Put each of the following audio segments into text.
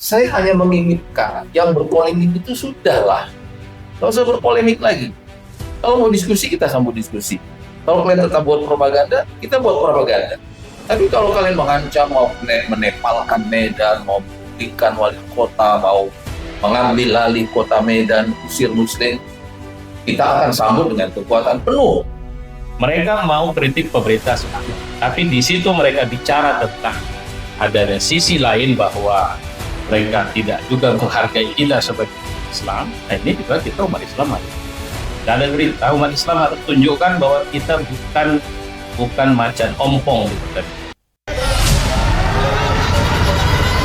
Saya hanya menginginkan yang berpolemik itu sudahlah, nggak usah berpolemik lagi. Kalau mau diskusi, kita sambut diskusi. Kalau kalian tetap buat propaganda, kita buat propaganda. Tapi kalau kalian mengancam, mau menepalkan Medan, mau memulihkan wali kota, mau mengambil alih kota Medan, usir Muslim, kita akan sambut dengan kekuatan penuh. Mereka mau kritik pemerintah sekarang, tapi di situ mereka bicara tentang adanya sisi lain bahwa mereka tidak juga menghargai kita sebagai Islam. Nah, ini juga kita umat Islam harus. Dan ada berita umat Islam harus tunjukkan bahwa kita bukan macan ompong gitu kan.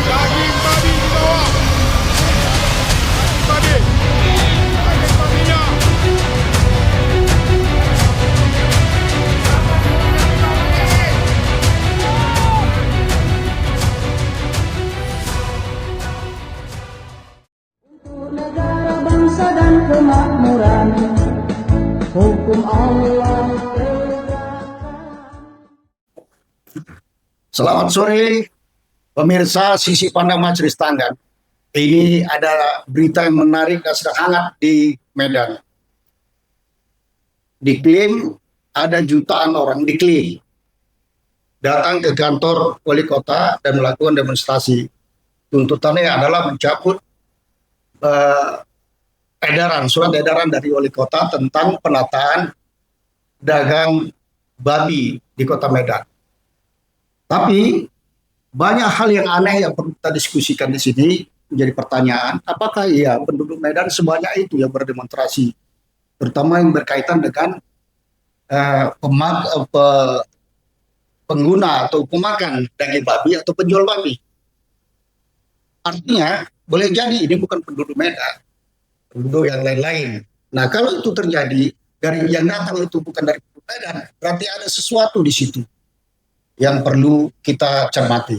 Daging babi di bawah. Babi. Daging babinya. Untuk negara bangsa dan kemakmuran, hukum Allah tegakkan. Selamat sore, pemirsa Sisi Pandang Majelis Tanggan. Ini ada berita yang menarik dan sedang hangat di Medan. Diklaim ada jutaan orang datang ke kantor wali kota dan melakukan demonstrasi. Tuntutannya adalah mencabut surat edaran dari wali kota tentang penataan dagang babi di kota Medan. Tapi banyak hal yang aneh yang perlu kita diskusikan di sini. Menjadi pertanyaan, apakah ya penduduk Medan sebanyak itu yang berdemonstrasi, terutama yang berkaitan dengan pengguna atau pemakan daging babi atau penjual babi. Artinya boleh jadi ini bukan penduduk Medan, penduduk yang lain-lain. Nah, kalau itu terjadi dari yang datang itu bukan dari penduduk Medan, berarti ada sesuatu di situ yang perlu kita cermati.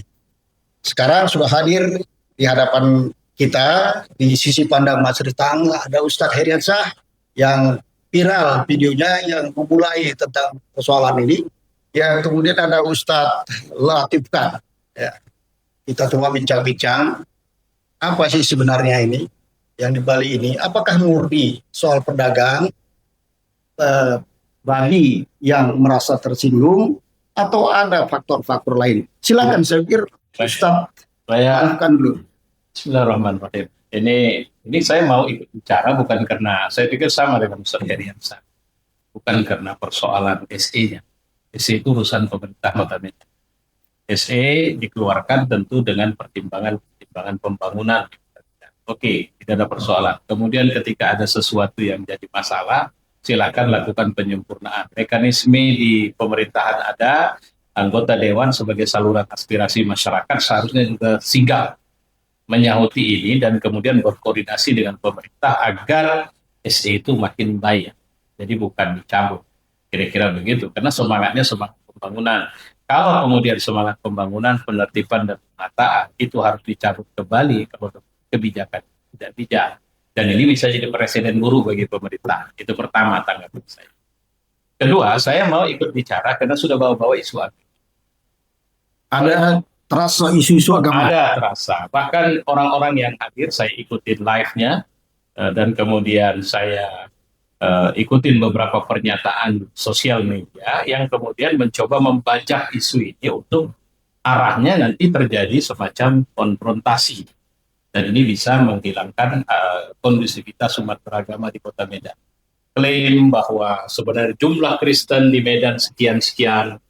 Sekarang sudah hadir di hadapan kita di Sisi Pandang Majelis Tanggan ada Ustadz Heriansyah yang viral videonya yang memulai tentang persoalan ini. Yang kemudian ada Ustadz Latif Khan. Ya. Kita semua bincang-bincang apa sih sebenarnya ini yang di Bali ini. Apakah murni soal pedagang babi yang merasa tersinggung atau ada faktor-faktor lain? Silakan, saya pikir Ustadz kan dulu. Bismillahirrahmanirrahim. Ini saya mau ikut bicara bukan karena saya pikir sama dengan Ustaz Heriansyah. Bukan karena persoalan SE-nya. SE itu urusan pemerintah Kota Medan. SE dikeluarkan tentu dengan pertimbangan pembangunan. Oke, tidak ada persoalan. Kemudian ketika ada sesuatu yang jadi masalah, silakan lakukan penyempurnaan. Mekanisme di pemerintahan ada, anggota dewan sebagai saluran aspirasi masyarakat seharusnya juga sigap menyahuti ini dan kemudian berkoordinasi dengan pemerintah agar SE itu makin baik. Jadi bukan dicabut, kira-kira begitu. Karena semangatnya semangat pembangunan. Kalau kemudian semangat pembangunan, penertiban dan penataan itu harus dicabut kembali kalau kebijakan tidak bijak. Dan ini bisa jadi presiden buruk bagi pemerintah. Itu pertama tanggapan saya. Kedua, saya mau ikut bicara karena sudah bawa-bawa isu agama. Ada terasa isu-isu agama? Ada terasa. Bahkan orang-orang yang hadir, saya ikutin live-nya, dan kemudian saya ikutin beberapa pernyataan sosial media yang kemudian mencoba membajak isu ini untuk arahnya nanti terjadi semacam konfrontasi. Dan ini bisa menghilangkan kondusivitas umat beragama di Kota Medan. Klaim bahwa sebenarnya jumlah Kristen di Medan sekian-sekian,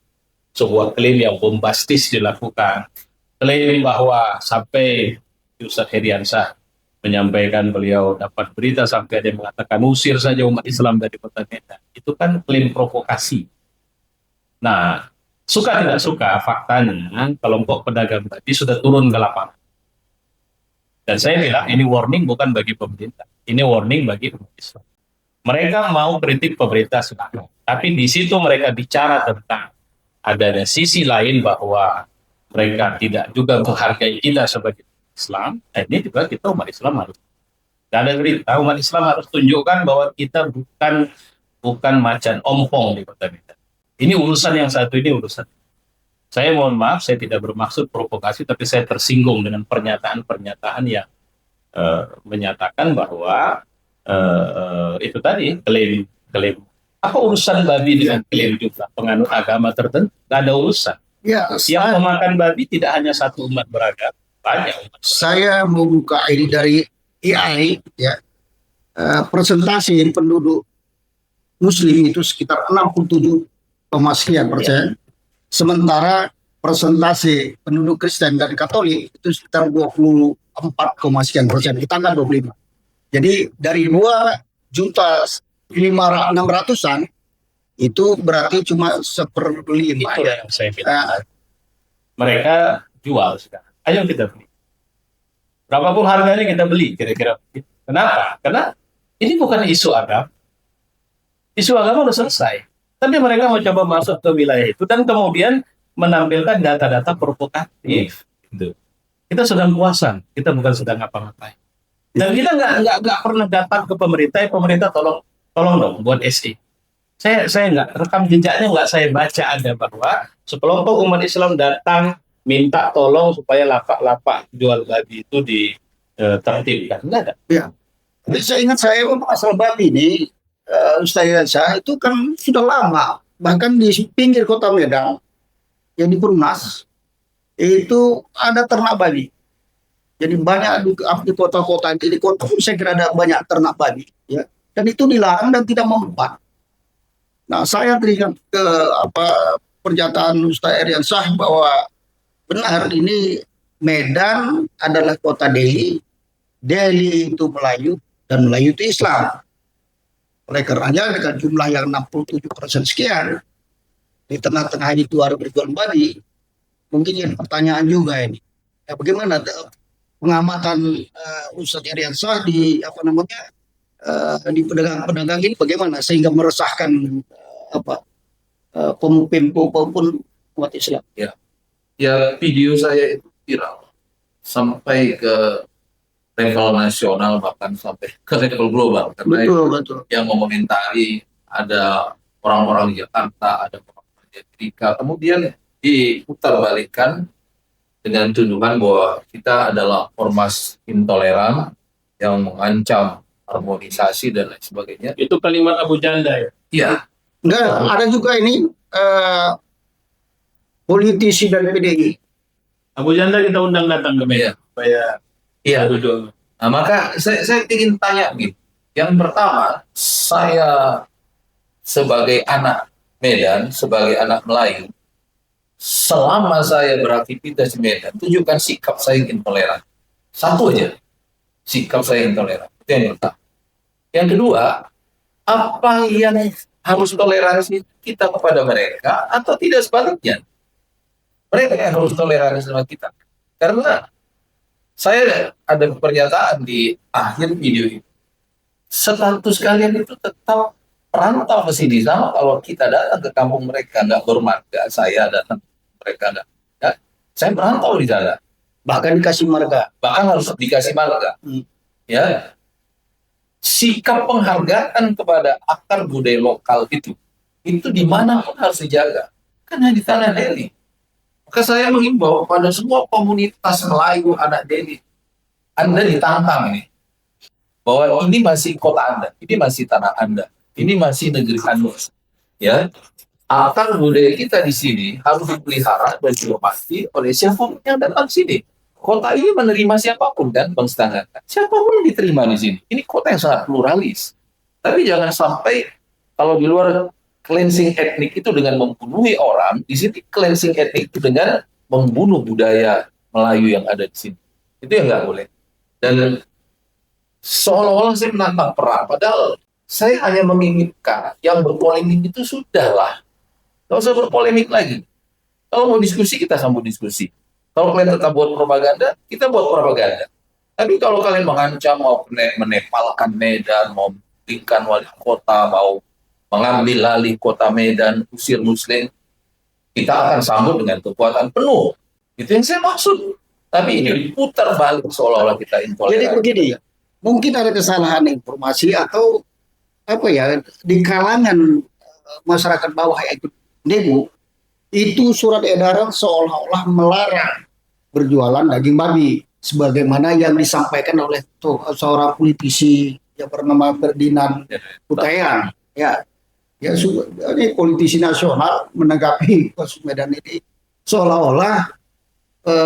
sebuah klaim yang bombastis dilakukan. Klaim bahwa sampai Ustadz Heriansyah menyampaikan beliau dapat berita sampai ada yang mengatakan usir saja umat Islam dari Kota Medan. Itu kan klaim provokasi. Nah, suka tidak suka, faktanya kelompok pedagang tadi sudah turun ke lapangan. Dan saya bilang ini warning bukan bagi pemerintah, ini warning bagi umat Islam. Mereka mau kritik pemerintah sekarang, tapi di situ mereka bicara tentang adanya sisi lain bahwa mereka tidak juga menghargai kita sebagai Islam. Ini juga kita umat Islam harus. Dan ada berita umat Islam harus tunjukkan bahwa kita bukan macan ompong di Kota Medan. Ini urusan yang satu, ini urusan. Saya mohon maaf, saya tidak bermaksud provokasi, tapi saya tersinggung dengan pernyataan-pernyataan yang menyatakan bahwa itu tadi klaim. Apa urusan babi dengan klaim juga penganut agama tertentu? Tidak ada urusan. Ya, Yang memakan babi tidak hanya satu umat beragama, banyak umat. saya membuka ini dari AI, ya, persentase penduduk Muslim itu sekitar 67,sekian%. Sementara persentase penduduk Kristen dan Katolik itu sekitar 24,sekian%. Kita kan 25. Jadi dari 2.600.000-an itu berarti cuma 1/5. Itu yang saya bilang. Eh, Mereka jual sekarang. Ayo kita beli. Berapapun harganya kita beli, kira-kira. Kenapa? Karena ini bukan isu agama. Isu agama udah selesai. Tapi mereka mau coba masuk ke wilayah itu dan kemudian menampilkan data-data provokatif. Gitu. Kita sedang puasa, kita bukan sedang ngapa-ngapain. Dan kita nggak pernah datang ke pemerintah, pemerintah tolong dong buat SE. Saya nggak rekam jejaknya, nggak saya baca ada bahwa sekelompok umat Islam datang minta tolong supaya lapak-lapak jual babi itu ditertibkan. Nggak ada. Ya. Jadi saya ingat saya asal babi ini, Ustaz Yansyah itu kan sudah lama, bahkan di pinggir kota Medan, yang di Perumnas, itu ada ternak babi. Jadi banyak di kota-kota, di kota pun saya kira ada banyak ternak babi, ya. Dan itu dilarang dan tidak mempan. Nah, saya teringat ke pernyataan Ustaz Yansyah bahwa benar ini Medan adalah kota Delhi, Delhi itu Melayu dan Melayu itu Islam. Oleh karenanya dengan jumlah yang 67% sekian, di tengah-tengah itu ada berjualan babi, mungkin jadi pertanyaan juga ini. Ya, bagaimana pengamatan Ustaz Yansyah di di pedagang-pedagang ini bagaimana sehingga meresahkan pemukul maupun umat Islam? Ya, video saya itu viral sampai ke level nasional, bahkan sampai ke level global, karena Betul. yang mengomentari ada orang-orang di Jakarta, ada orang-orang di Amerika, kemudian diputarbalikkan dengan tuduhan bahwa kita adalah ormas intoleran yang mengancam harmonisasi dan lain sebagainya. Itu kalimat Abu Janda ya. Iya, Enggak, ada juga ini politisi dari PDI. Abu Janda kita undang datang ke Medan supaya iya. duduk. Nah, maka saya ingin tanya gitu. Yang pertama, saya sebagai anak Medan, sebagai anak Melayu, selama saya beraktivitas di Medan, tunjukkan sikap saya yang intoleran. Satu aja, sikap saya intoleran. Itu yang pertama. Yang kedua, apa yang harus toleransi kita kepada mereka atau tidak sebaliknya? Mereka yang harus toleransi sama kita. Karena saya ada pernyataan di akhir video ini. Status kalian itu tetap perantau ke sini, sama kalau kita datang ke kampung mereka nggak bermarga, saya datang ke mereka nggak, ya, saya merantau di sana, Bahkan dikasih marga. bahkan harus dikasih marga. Ya, sikap penghargaan kepada akar budaya lokal itu dimanapun harus dijaga, karena di tanah Delhi. Maka saya mengimbau pada semua komunitas Melayu anak Delhi, Anda ditantang ini, bahwa ini masih kota Anda, ini masih tanah Anda, ini masih negeri Anda. Ya, akar budaya kita di sini harus dipelihara dan dihormati oleh siapapun yang datang sini. Kota ini menerima siapapun kan, Bang Stangga. Siapapun diterima di sini. Ini kota yang sangat pluralis. Tapi jangan sampai kalau di luar cleansing etnik itu dengan membunuhi orang, di sini cleansing etnik itu dengan membunuh budaya Melayu yang ada di sini. Itu yang nggak boleh. Dan seolah-olah saya menantang perang, padahal saya hanya menginginkan yang berpolemik itu sudahlah. Nggak usah berpolemik lagi. Kalau mau diskusi, kita sambung diskusi. Kalau kalian tetap buat propaganda, kita buat propaganda. Tapi kalau kalian mengancam, mau menepalkan Medan, mau membiarkan wali kota, mau mengambil alih kota Medan, usir Muslim, kita akan sambut dengan kekuatan penuh. Itu yang saya maksud. Tapi ini diputar balik seolah-olah kita Jadi intoleran. begini ya, mungkin ada kesalahan informasi atau di kalangan masyarakat bawah yang ikut demo itu surat edaran seolah-olah melarang berjualan daging babi sebagaimana yang disampaikan oleh seorang politisi yang bernama Ferdinand Hutahian. Ya, ini politisi nasional menanggapi kasus Medan ini seolah-olah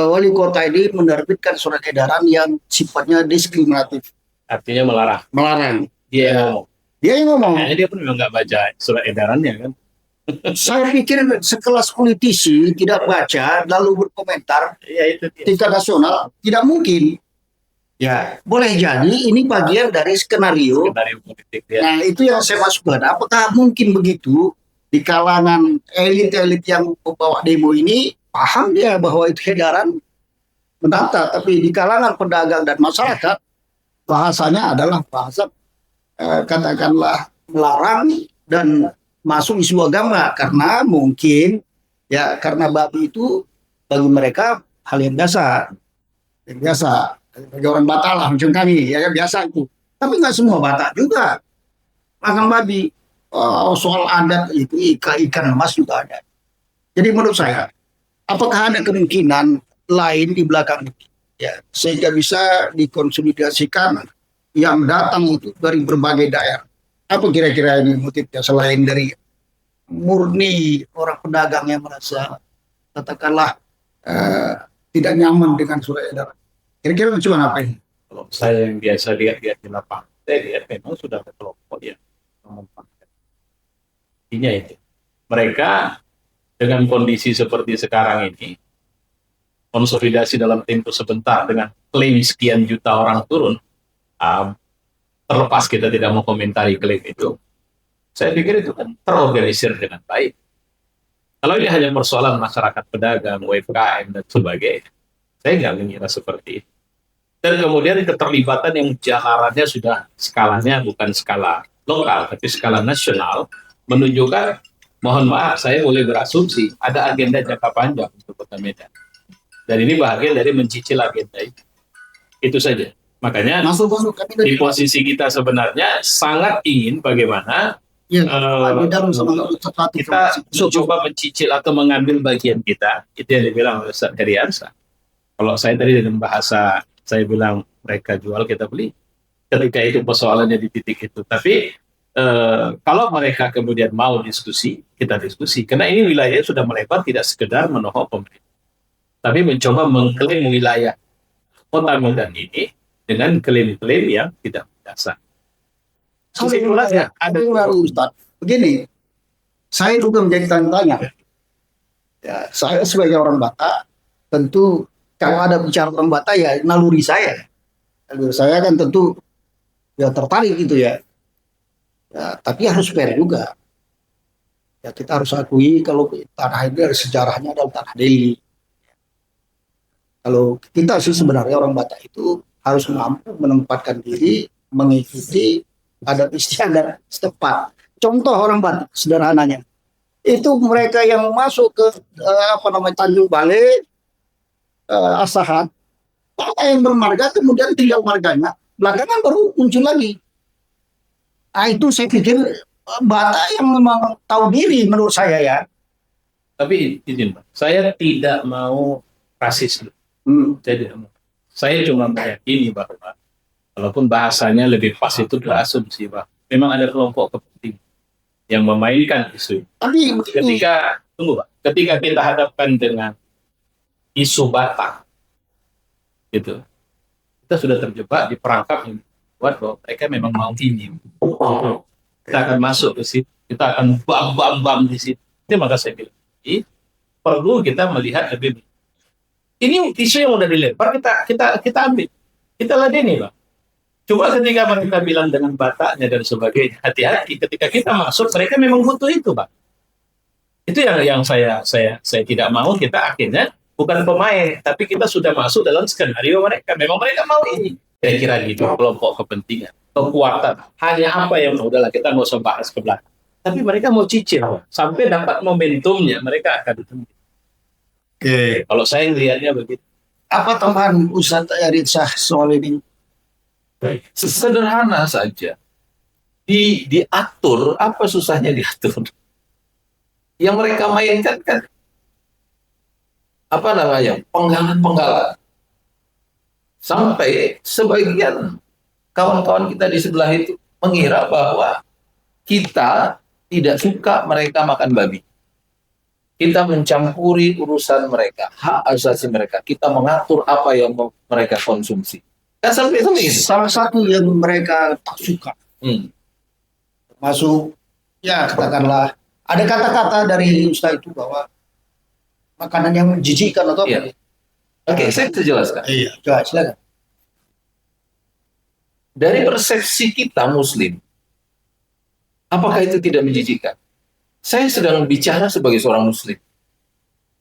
wali kota ini menerbitkan surat edaran yang sifatnya diskriminatif, Artinya melarang. dia yang ngomong. Dia yang ngomong. Kayaknya dia pun memang nggak baca surat edarannya kan. Saya pikir sekelas politisi tidak baca lalu berkomentar Ya itu dia. tingkat nasional tidak mungkin. Ya, boleh jadi ini bagian dari skenario. Skenario politik dia. Nah, itu yang saya maksudkan. Apakah mungkin begitu di kalangan elit-elit yang membawa demo ini paham dia bahwa itu edaran menata, tapi di kalangan pedagang dan masyarakat bahasanya adalah bahasa katakanlah melarang dan masuk isu agama karena mungkin ya karena babi itu bagi mereka hal yang biasa, bagi orang Batak lah macam kami ya biasa itu, tapi nggak semua Batak juga makan babi. Soal adat itu ikan emas juga ada. Jadi menurut saya apakah ada kemungkinan lain di belakang ini ya sehingga bisa dikonsolidasikan yang datang itu dari berbagai daerah. Apa kira-kira ini motifnya selain dari murni orang pedagang yang merasa katakanlah tidak nyaman dengan surat edaran? Kira-kira cuma apa ini? Kalau saya yang biasa lihat di lapangan, saya lihat memang sudah ada kelompok yang memanfaatkan. Intinya itu. Mereka dengan kondisi seperti sekarang ini, konsolidasi dalam tempo sebentar dengan klaim sekian juta orang turun, terlepas kita tidak mau komentari klaim itu, saya pikir itu kan terorganisir dengan baik. Kalau ini hanya persoalan masyarakat pedagang, UMKM dan sebagainya, saya nggak mengira seperti itu. Dan kemudian keterlibatan yang jalarannya sudah skalanya bukan skala lokal, tapi skala nasional, menunjukkan, mohon maaf, saya boleh berasumsi, ada agenda jangka panjang untuk Kota Medan. Dan ini bahagian dari mencicil agenda itu. Itu saja. Makanya di posisi kita sebenarnya sangat ingin bagaimana kita mencoba mencicil atau mengambil bagian kita. Itu yang dibilang oleh Ustaz Heriansa. Kalau saya tadi dengan bahasa saya bilang mereka jual kita beli. Ketika itu persoalannya di titik itu. Tapi kalau mereka kemudian mau diskusi, kita diskusi. Karena ini wilayahnya sudah melebar, tidak sekedar menohok pemerintah, tapi mencoba mengklaim wilayah Kota Medan ini dengan klaim-klaim yang tidak berdasar. Ada Ustaz. Begini, saya juga menjadi tanya-tanya. Ya, saya sebagai orang Batak, tentu kalau ada bicara orang Batak ya naluri saya. Naluri saya kan tentu ya tertarik gitu ya. Ya, tapi harus fair juga. Ya, kita harus akui kalau tanah ini dari sejarahnya adalah tanah Delhi. Kalau kita sih sebenarnya orang Batak itu harus mampu menempatkan diri, mengikuti adat istiadat setempat. Contoh orang Batak sederhananya, itu mereka yang masuk ke Tanjung Balai, Asahan, yang bermarga kemudian tinggal marganya, belakangan baru muncul lagi. Nah, itu saya pikir Batak yang memang tahu diri menurut saya ya. Tapi izin Pak, saya tidak mau rasis. Saya cuma meyakini bahwa walaupun bahasanya lebih pas itu berasumsi bahwa memang ada kelompok kepentingan yang memainkan isu. Tapi ketika kita hadapkan dengan isu Batak, gitu, kita sudah terjebak di perangkap yang buat bahwa mereka memang mau ini. Kita akan masuk ke situ, kita akan bam di situ. Itu maka saya bilang, perlu kita melihat lebih. Ini isu yang udah dilempar, kita ambil, kita ladeni, Bang. Coba ketika mereka bilang dengan Bataknya dan sebagainya, hati-hati. Ketika kita masuk, mereka memang butuh itu, Bang. Itu yang saya tidak mau. Kita akhirnya bukan pemain, tapi kita sudah masuk dalam skenario mereka. Memang mereka mau ini. Kira-kira gitu, kelompok kepentingan, kekuatan. Hanya apa yang udahlah kita nggak usah bahas ke belakang. Tapi mereka mau cicil sampai dapat momentumnya, mereka akan ditunggu. Oke. Kalau saya lihatnya begitu. Apa tambahan Ustaz Heriansa soal ini? Sederhana saja. Diatur, apa susahnya diatur? Yang mereka mainkan kan apa namanya, penggalan-penggalan. Sampai sebagian kawan-kawan kita di sebelah itu mengira bahwa kita tidak suka mereka makan babi. Kita mencampuri urusan mereka, hak asasi mereka. Kita mengatur apa yang mereka konsumsi. Kan sampai itu. Salah satu yang mereka tak suka, Hmm. termasuk ya katakanlah ada kata-kata dari Ustaz itu bahwa makanan yang menjijikkan atau Iya. apa? Oke, saya bisa jelaskan. Iya, coba silakan. Dari persepsi kita Muslim, apakah itu tidak menjijikkan? Saya sedang bicara sebagai seorang Muslim.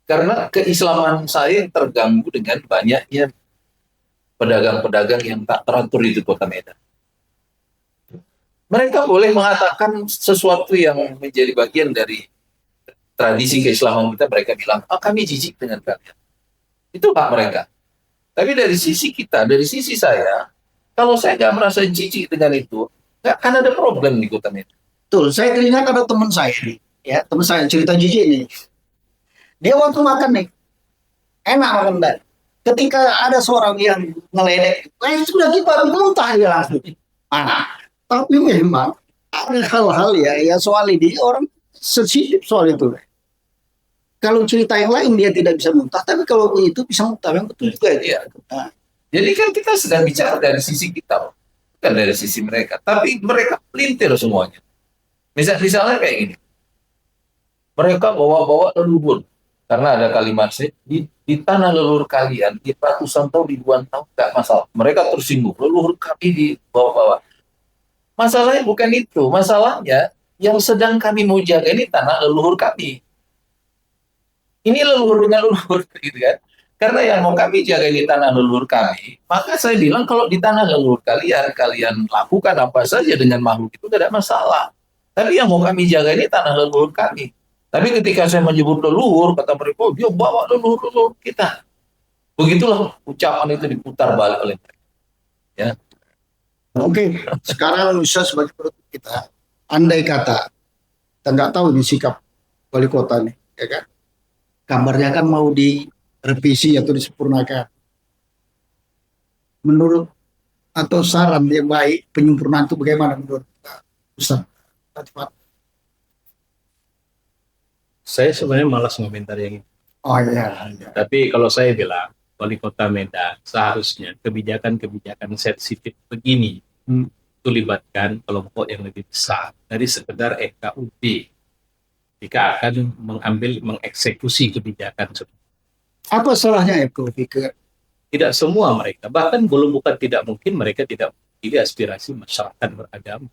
Karena keislaman saya terganggu dengan banyaknya pedagang-pedagang yang tak teratur di kota Medan. Mereka boleh mengatakan sesuatu yang menjadi bagian dari tradisi keislaman kita. Mereka bilang, kami jijik dengan kalian. Itu hak mereka. Tapi dari sisi kita, dari sisi saya, kalau saya nggak merasa jijik dengan itu, nggak akan ada problem di kota Medan. Betul, saya teringat ada teman saya nih, ya teman saya cerita jijik nih. Dia waktu makan nih, enak makan dan ketika ada seorang yang ngeledek, sudah kita muntah dia langsung. Tapi memang ada hal-hal ya soal ini orang sensitif soal itu. Kalau cerita yang lain dia tidak bisa muntah, tapi kalau itu bisa muntah, yang betul juga itu. Iya. Jadi kan kita sedang bicara dari sisi kita, bukan dari sisi mereka. Tapi mereka pelintir semuanya. Misalnya kayak gini. Mereka bawa-bawa leluhur. Karena ada kalimat di tanah leluhur kalian, di ratusan tahun, ribuan tahun, nggak masalah. Mereka tersinggung. Leluhur kami dibawa-bawa. Masalahnya bukan itu. Masalahnya yang sedang kami mau jaga ini tanah leluhur kami. Ini leluhur dengan leluhur, gitu kan? Karena yang mau kami jaga di tanah leluhur kami, maka saya bilang kalau di tanah leluhur kalian lakukan apa saja dengan makhluk itu tidak masalah. Tapi yang mau kami jaga ini tanah leluhur kami. Tapi ketika saya menyebut leluhur, kata mereka, dia bawa leluhur kita. Begitulah ucapan itu diputar balik oleh mereka. Ya. Oke, sekarang bisa sebagai penutup kita, andai kata kita nggak tahu nih sikap wali kota nih, ya kan? Kabarnya kan mau direvisi atau disempurnakan. Menurut atau saran yang baik penyempurnaan itu bagaimana menurut Ustaz? Saya sebenarnya malas komentar yang itu. Oh iya. Tapi kalau saya bilang, wali kota Medan seharusnya kebijakan-kebijakan sensitif begini itu libatkan kelompok yang lebih besar dari sekedar FKUP jika akan mengeksekusi kebijakan seperti Apa salahnya FKUP? tidak semua mereka, bahkan bukan tidak mungkin mereka tidak memiliki aspirasi masyarakat beragama.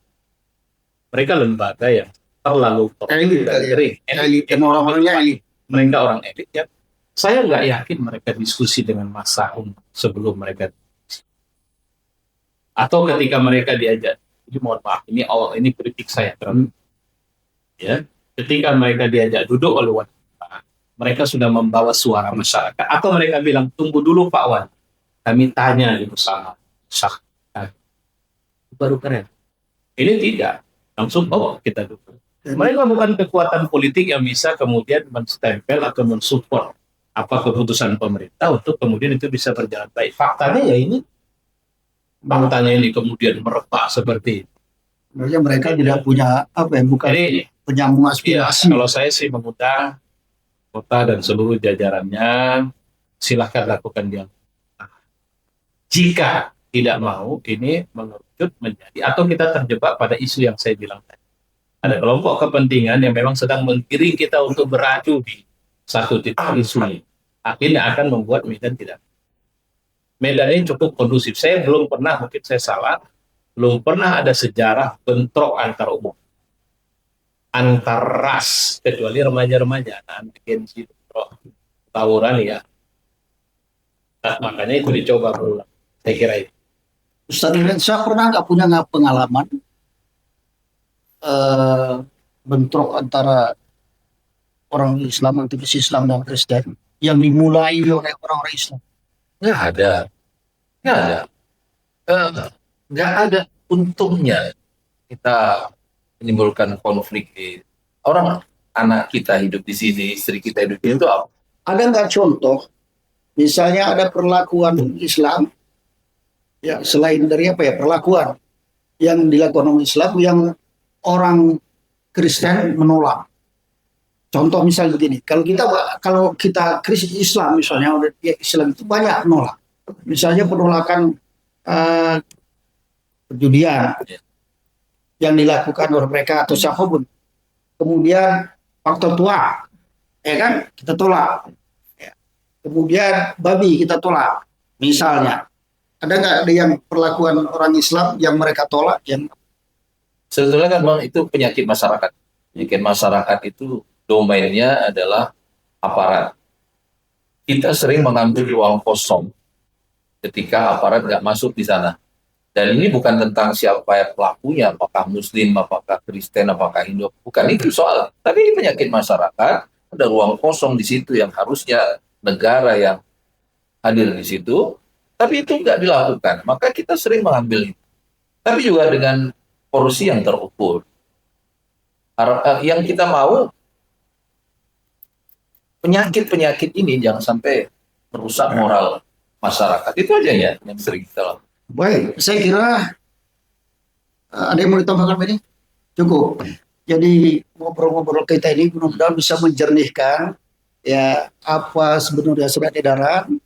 Mereka lembaga yang terlalu Elit dan orang-orangnya elit. mereka orang elit ya. Saya nggak yakin mereka diskusi dengan massa sebelum mereka atau ketika mereka diajak. Jadi mohon maaf, ini kritik saya terhadap ya. Ketika mereka diajak duduk oleh wali kota, mereka sudah membawa suara masyarakat. Atau mereka bilang tunggu dulu Pak Wan, kami tanya bersama masyarakat. Baru keren. Ini tidak langsung kita duduk. Mereka bukan kekuatan politik yang bisa kemudian menstempel atau mensupport apa keputusan pemerintah untuk kemudian itu bisa berjalan baik. Faktanya ya ini. Faktanya ini kemudian merepak seperti itu. Maksudnya mereka tidak punya apa ya, bukan Jadi, penyambung ya, aspirasi. kalau saya sih mengundang kota dan seluruh jajarannya, silahkan lakukan dialog. Jika tidak mau, ini mengerucut menjadi, atau kita terjebak pada isu yang saya bilang tadi. Ada kelompok kepentingan yang memang sedang menggiring kita untuk beradu di satu titik isu ini. Akhirnya akan membuat Medan tidak. Medan ini cukup kondusif. Saya belum pernah, mungkin saya salah, belum pernah ada sejarah bentrok antar umum, antar ras, kecuali remaja-remaja, anti-gensi, tawuran ya. Nah, makanya itu dicoba berulang. Saya kira itu. Ustaz Indonesia pernah nggak punya pengalaman bentrok antara orang Islam, aktivis Islam dan Kristen yang dimulai oleh orang-orang Islam? Nggak ada. Nggak ada untungnya kita menimbulkan konflik. Orang anak kita hidup di sini, istri kita hidup di sini itu apa? Ada nggak contoh, misalnya ada perlakuan Islam, ya selain dari apa ya, perlakuan yang dilakukan oleh Islam yang orang Kristen menolak. Contoh misalnya begini, kalau kita Kristen Islam misalnya, ya Islam itu banyak menolak. Misalnya penolakan eh, perjudian yang dilakukan oleh mereka atau siapapun. Kemudian faktor tua, ya kan, kita tolak. Ya. Kemudian babi kita tolak. Misalnya, ada nggak ada yang perlakuan orang Islam yang mereka tolak? Yang Sebetulnya kan Bang, itu penyakit masyarakat. Penyakit masyarakat itu domainnya adalah aparat. Kita sering mengambil ruang kosong ketika aparat nggak masuk di sana. Dan ini bukan tentang siapa yang pelakunya, apakah Muslim, apakah Kristen, apakah Hindu, bukan itu soal. Tapi ini penyakit masyarakat, ada ruang kosong di situ yang harusnya negara yang hadir di situ, tapi itu nggak dilakukan. Maka kita sering mengambil itu. Tapi juga dengan porsi yang terukur. Yang kita mau, penyakit-penyakit ini jangan sampai merusak moral masyarakat. Itu aja ya yang sering kita lakukan. baik, saya kira ada yang mau ditambahkan ini? Cukup. Jadi ngobrol-ngobrol kita ini mudah-mudahan bisa menjernihkan ya apa sebenarnya surat edaran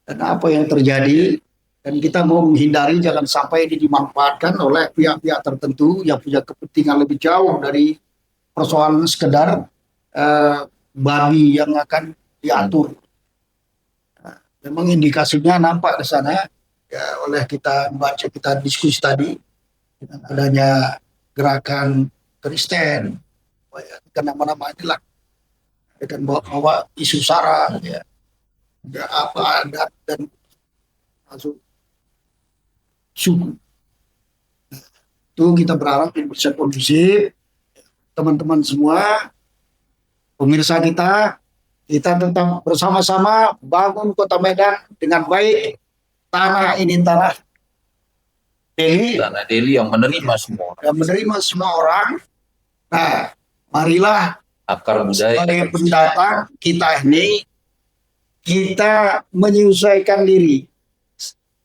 dan apa yang terjadi, dan kita mau menghindari jangan sampai ini dimanfaatkan oleh pihak-pihak tertentu yang punya kepentingan lebih jauh dari persoalan sekedar babi yang akan diatur. Nah, memang indikasinya nampak di sana ya, oleh kita baca, kita diskusi tadi dengan adanya gerakan Kristen, karena nama-nama inilah dengan bawa isu sara, ya, ada apa adat dan masuk suku. Itu kita berharap ini bisa kondusif, teman-teman semua, pemirsa kita tetap bersama-sama bangun Kota Medan dengan baik. Tanah ini tanah Delhi, Tanah Delhi yang menerima semua yang menerima semua orang. Nah, marilah akar budaya. sebagai pendatang kita menyesuaikan diri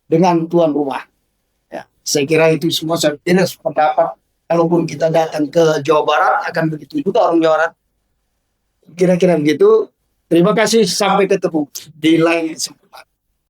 dengan tuan rumah. Ya, saya kira itu semua saya tidak sependapat. Kalaupun kita datang ke Jawa Barat akan begitu juga orang Jawa Barat. Kira-kira begitu. Terima kasih, sampai ketemu di lain kesempatan.